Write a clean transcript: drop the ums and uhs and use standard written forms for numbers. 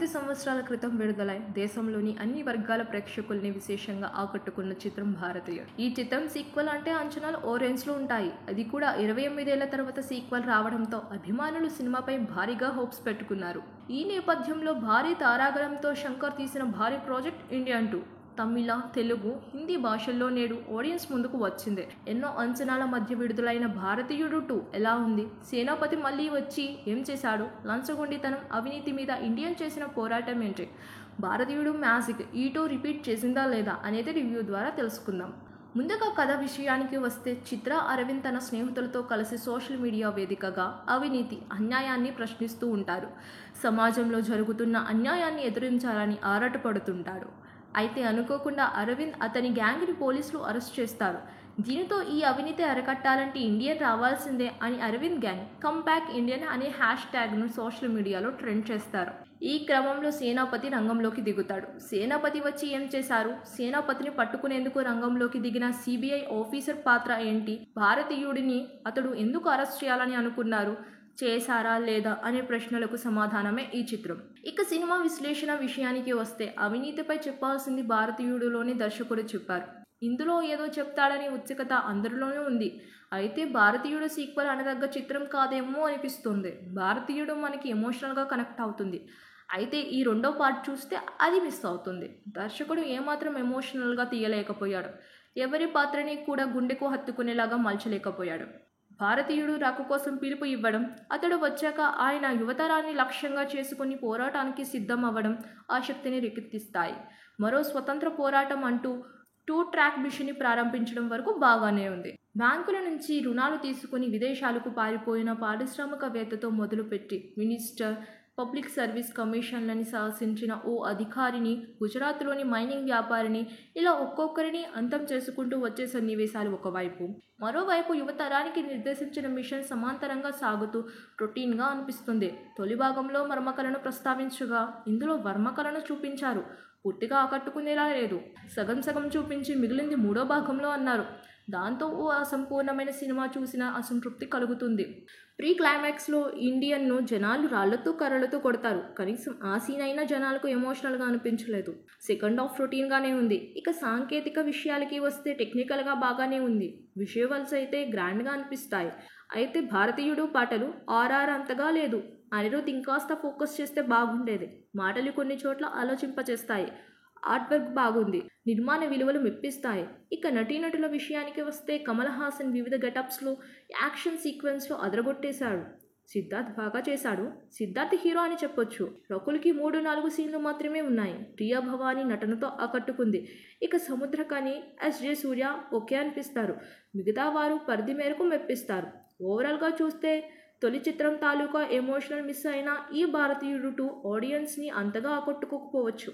9 సంవత్సరాల క్రితం విడుదలై దేశంలోని అన్ని వర్గాల ప్రేక్షకుల్ని విశేషంగా ఆకట్టుకున్న చిత్రం భారతీయుడు. ఈ చిత్రం సీక్వెల్ అంటే అంచనాలు ఓ రేంజ్లో ఉంటాయి. అది కూడా 28 ఏళ్ల తర్వాత సీక్వెల్ రావడంతో అభిమానులు సినిమాపై భారీగా హోప్స్ పెట్టుకున్నారు. ఈ నేపథ్యంలో భారీ తారాగణంతో శంకర్ తీసిన భారీ ప్రాజెక్ట్ ఇండియన్ 2 తమిళ, తెలుగు, హిందీ భాషల్లో నేడు ఆడియన్స్ ముందుకు వచ్చింది. ఎన్నో అంచనాల మధ్య విడుదలైన భారతీయుడు 2 ఎలా ఉంది? సేనాపతి మళ్ళీ వచ్చి ఏం చేశాడు? లంచగొండితనం, అవినీతి మీద ఇండియన్ చేసిన పోరాటం ఏంటి? భారతీయుడు మ్యాజిక్ ఈ 2 రిపీట్ చేసిందా లేదా అనేది రివ్యూ ద్వారా తెలుసుకుందాం. ముందుగా కథ విషయానికి వస్తే, చిత్ర అరవింద్ తన స్నేహితులతో కలిసి సోషల్ మీడియా వేదికగా అవినీతి, అన్యాయాన్ని ప్రశ్నిస్తూ ఉంటారు. సమాజంలో జరుగుతున్న అన్యాయాన్ని ఎదిరించాలని ఆరాటపడుతుంటాడు. అయితే అనుకోకుండా అరవింద్, అతని గ్యాంగ్ని పోలీసులు అరెస్ట్ చేస్తారు. దీనితో ఈ అవినీతి అరికట్టాలంటే ఇండియన్ రావాల్సిందే అని Arvind gang come back Indian అనే హ్యాష్-ట్యాగ్ను సోషల్ మీడియాలో ట్రెండ్ చేస్తారు. ఈ క్రమంలో సేనాపతి రంగంలోకి దిగుతాడు. సేనాపతి వచ్చి ఏం చేశారు? సేనాపతిని పట్టుకునేందుకు రంగంలోకి దిగిన సిబిఐ ఆఫీసర్ పాత్ర ఏంటి? భారతీయుడిని అతడు ఎందుకు అరెస్ట్ చేయాలని అనుకున్నారు? చేశారా లేదా అనే ప్రశ్నలకు సమాధానమే ఈ చిత్రం. ఇక సినిమా విశ్లేషణ విషయానికి వస్తే, అవినీతిపై చెప్పాల్సింది భారతీయుడులోని దర్శకుడు చెప్పారు. ఇందులో ఏదో చెప్తాడని ఉత్సుకత అందరిలోనూ ఉంది. అయితే భారతీయుడు సీక్వెల్ అనదగ్గ చిత్రం కాదేమో అనిపిస్తుంది. భారతీయుడు మనకి ఎమోషనల్గా కనెక్ట్ అవుతుంది. అయితే ఈ రెండో పార్ట్ చూస్తే అది మిస్ అవుతుంది. దర్శకుడు ఏమాత్రం ఎమోషనల్గా తీయలేకపోయాడు. ఎవరి పాత్రని కూడా గుండెకు హత్తుకునేలాగా మలచలేకపోయాడు. భారతీయుడు రాక కోసం పిలుపు ఇవ్వడం, అతడు వచ్చాక ఆయన యువతరాన్ని లక్ష్యంగా చేసుకుని పోరాటానికి సిద్ధం అవ్వడం ఆసక్తిని రేకెత్తిస్తాయి. మరో స్వతంత్ర పోరాటం అంటూ 2 ట్రాక్ మిషన్ని ప్రారంభించడం వరకు బాగానే ఉంది. బ్యాంకుల నుంచి రుణాలు తీసుకుని విదేశాలకు పారిపోయిన పారిశ్రామికవేత్తతో మొదలుపెట్టి మినిస్టర్, పబ్లిక్ సర్వీస్ కమిషన్లని శాసించిన ఓ అధికారిని, గుజరాత్లోని మైనింగ్ వ్యాపారిని, ఇలా ఒక్కొక్కరిని అంతం చేసుకుంటూ వచ్చే సన్నివేశాలు ఒకవైపు, మరోవైపు యువతరానికి నిర్దేశించిన మిషన్ సమాంతరంగా సాగుతూ రొటీన్గా అనిపిస్తుంది. తొలి భాగంలో మర్మకలను ప్రస్తావించగా, ఇందులో వర్మకలను చూపించారు. పూర్తిగా ఆకట్టుకునేలా లేదు. సగం సగం చూపించి మిగిలింది మూడో భాగంలో అన్నారు. దాంతో ఓ అసంపూర్ణమైన సినిమా చూసిన అసంతృప్తి కలుగుతుంది. ప్రీ క్లైమాక్స్లో ఇండియన్ను జనాలు రాళ్లతో కర్రలతో కొడతారు. కనీసం ఆ సీన్ అయినా జనాలకు ఎమోషనల్గా అనిపించలేదు. సెకండ్ హాఫ్ రొటీన్గానే ఉంది. ఇక సాంకేతిక విషయాలకి వస్తే, టెక్నికల్గా బాగానే ఉంది. విజువల్స్ అయితే గ్రాండ్గా అనిపిస్తాయి. అయితే భారతీయుడు పాటలు ఆర్ఆర్ అంతగా లేదు. అనిరుద్ ఇంకాస్త ఫోకస్ చేస్తే బాగుండేది. మాటలు కొన్ని చోట్ల ఆలోచింపచేస్తాయి. ఆర్ట్ వర్క్ బాగుంది. నిర్మాణ విలువలు మెప్పిస్తాయి. ఇక నటీనటుల విషయానికి వస్తే, కమల్ హాసన్ వివిధ గెటప్స్లో, యాక్షన్ సీక్వెన్స్లో అదరగొట్టేశాడు. సిద్ధార్థ్ బాగా చేశాడు. సిద్ధార్థ్ హీరో అని చెప్పొచ్చు. రకుల్కి 3-4 సీన్లు మాత్రమే ఉన్నాయి. ప్రియా భవాని నటనతో ఆకట్టుకుంది. ఇక సముద్రకని, ఎస్జే సూర్య ఓకే అనిపిస్తారు. మిగతా వారు పరిధి మేరకు మెప్పిస్తారు. ఓవరాల్గా చూస్తే, తొలి చిత్రం తాలూకా ఎమోషనల్ మిస్ అయినా ఈ భారతీయుడు 2 ఆడియన్స్ని అంతగా ఆకట్టుకోకపోవచ్చు.